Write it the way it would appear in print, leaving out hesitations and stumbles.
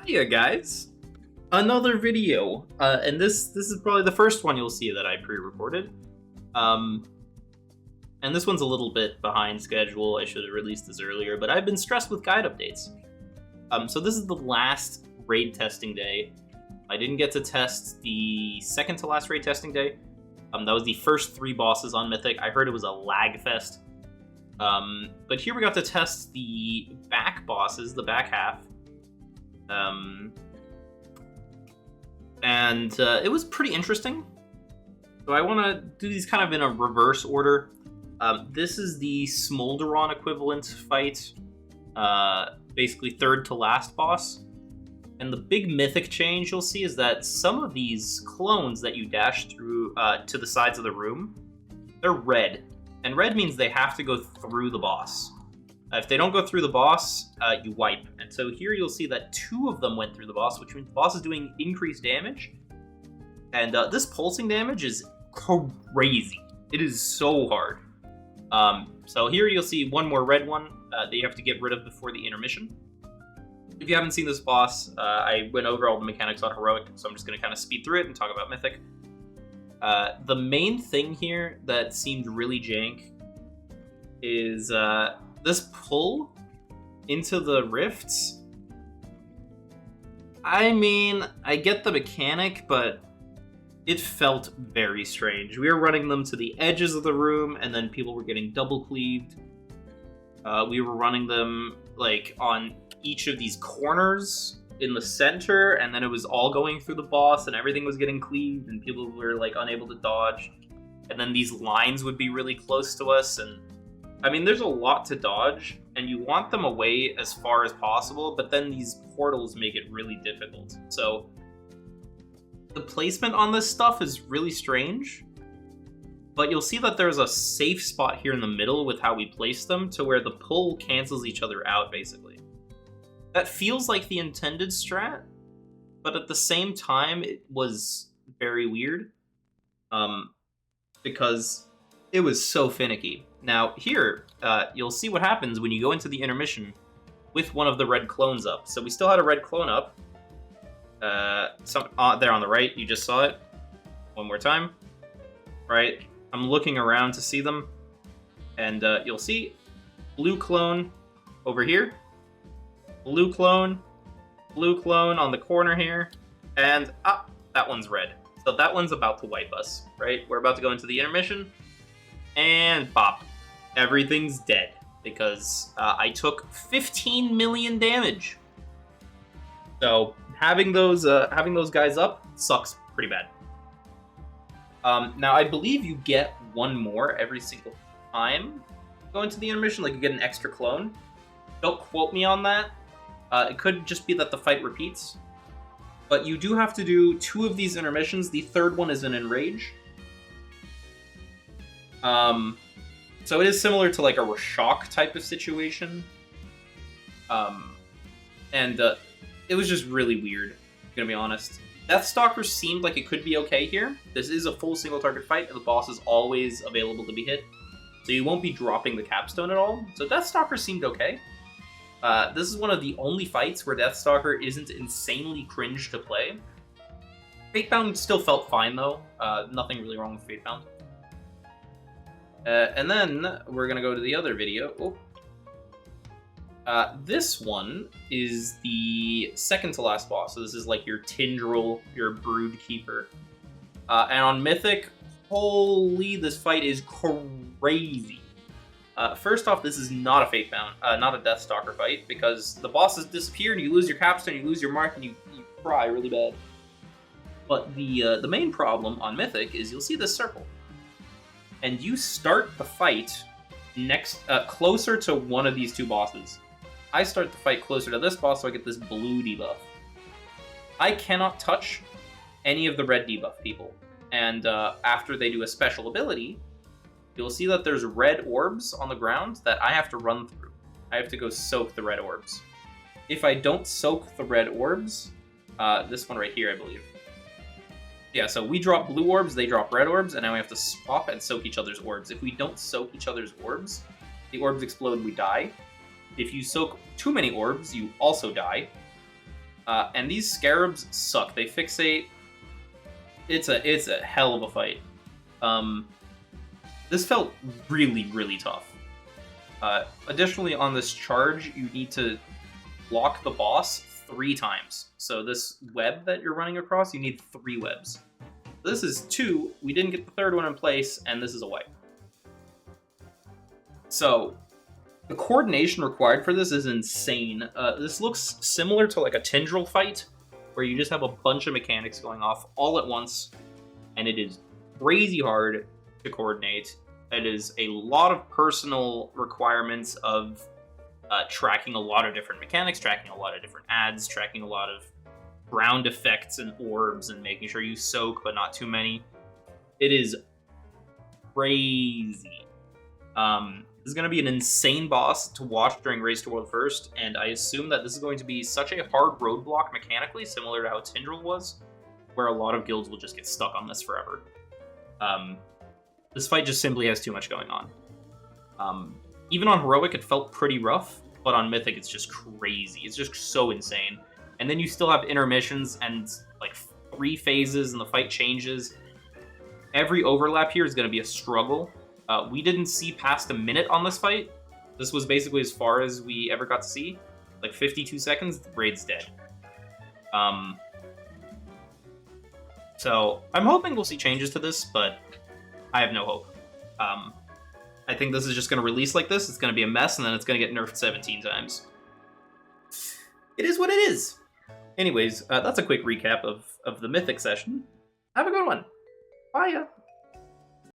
Hiya guys! Another video, and this is probably the first one you'll see that I pre-recorded. And this one's a little bit behind schedule. I should have released this earlier, but I've been stressed with guide updates. So this is the last raid testing day. I didn't get to test the second to last raid testing day. That was the first 3 bosses on Mythic. I heard it was a lag fest. But here we got to test the back bosses, the back half. And it was pretty interesting. So I want to do these kind of in a reverse order. This is the Smolderon equivalent fight, basically third to last boss. And the big mythic change you'll see is that some of these clones that you dash through to the sides of the room, they're red. And red means they have to go through the boss. If they don't go through the boss, you wipe. And so here you'll see that 2 of them went through the boss, which means the boss is doing increased damage. And this pulsing damage is crazy. It is so hard. So here you'll see one more red one that you have to get rid of before the intermission. If you haven't seen this boss, I went over all the mechanics on Heroic, so I'm just going to kind of speed through it and talk about Mythic. The main thing here that seemed really jank is this pull into the rifts. I mean, I get the mechanic, but it felt very strange. We were running them to the edges of the room, and then people were getting double cleaved. We were running them like on each of these corners in the center, and then it was all going through the boss, and everything was getting cleaved, and people were like unable to dodge. And then these lines would be really close to us, and I mean, there's a lot to dodge, and you want them away as far as possible, but then these portals make it really difficult. So the placement on this stuff is really strange, but you'll see that there's a safe spot here in the middle with how we place them to where the pull cancels each other out, basically. That feels like the intended strat, but at the same time, it was very weird, because it was so finicky. Now, here, you'll see what happens when you go into the intermission with one of the red clones up. So we still had a red clone up. There on the right, you just saw it. One more time. Right? I'm looking around to see them. And you'll see blue clone over here. Blue clone on the corner here. And, that one's red. So that one's about to wipe us, right? We're about to go into the intermission. And bop. Everything's dead because I took 15 million damage. So having those guys up sucks pretty bad. Now I believe you get one more every single time you go into the intermission. Like you get an extra clone. Don't quote me on that. It could just be that the fight repeats. But you do have to do 2 of these intermissions. The third one is an enrage. So it is similar to like a Rashok type of situation. It was just really weird, gonna be honest. Deathstalker seemed like it could be okay here. This is a full single target fight, and the boss is always available to be hit. So you won't be dropping the capstone at all. So Deathstalker seemed okay. This is one of the only fights where Deathstalker isn't insanely cringe to play. Fatebound still felt fine though. Nothing really wrong with Fatebound. And then we're gonna go to the other video. This one is the second to last boss. So this is like your Tindril, your Brood Keeper. And on Mythic, holy, this fight is crazy. First off, this is not a Fatebound, not a Deathstalker fight, because the bosses disappear and you lose your capstone, you lose your mark, and you cry really bad. But the main problem on Mythic is you'll see this circle. And you start the fight closer to one of these 2 bosses. I start the fight closer to this boss, so I get this blue debuff. I cannot touch any of the red debuff people. And after they do a special ability, you'll see that there's red orbs on the ground that I have to run through. I have to go soak the red orbs. If I don't soak the red orbs, this one right here, I believe. Yeah, so we drop blue orbs, they drop red orbs, and now we have to swap and soak each other's orbs. If we don't soak each other's orbs, the orbs explode, we die. If you soak too many orbs, you also die. And these scarabs suck. They fixate. It's a hell of a fight. This felt really, really tough. Additionally, on this charge, you need to block the boss 3 times. So this web that you're running across, you need 3 webs. This is 2. We didn't get the 3rd one in place, and this is a wipe. So the coordination required for this is insane. This looks similar to like a Tindril fight, where you just have a bunch of mechanics going off all at once, and it is crazy hard to coordinate. It is a lot of personal requirements of tracking a lot of different mechanics, tracking a lot of different ads, tracking a lot of ground effects and orbs, and making sure you soak, but not too many. It is crazy. This is going to be an insane boss to watch during Race to World First, and I assume that this is going to be such a hard roadblock mechanically, similar to how Tindril was, where a lot of guilds will just get stuck on this forever. This fight just simply has too much going on. Even on Heroic, it felt pretty rough, but on Mythic, it's just crazy. It's just so insane. And then you still have intermissions and like 3 phases, and the fight changes. Every overlap here is going to be a struggle. We didn't see past a minute on this fight. This was basically as far as we ever got to see. Like 52 seconds, the raid's dead. So I'm hoping we'll see changes to this, but I have no hope. I think this is just going to release like this. It's going to be a mess, and then it's going to get nerfed 17 times. It is what it is. Anyways, that's a quick recap of the Mythic session. Have a good one. Bye, ya.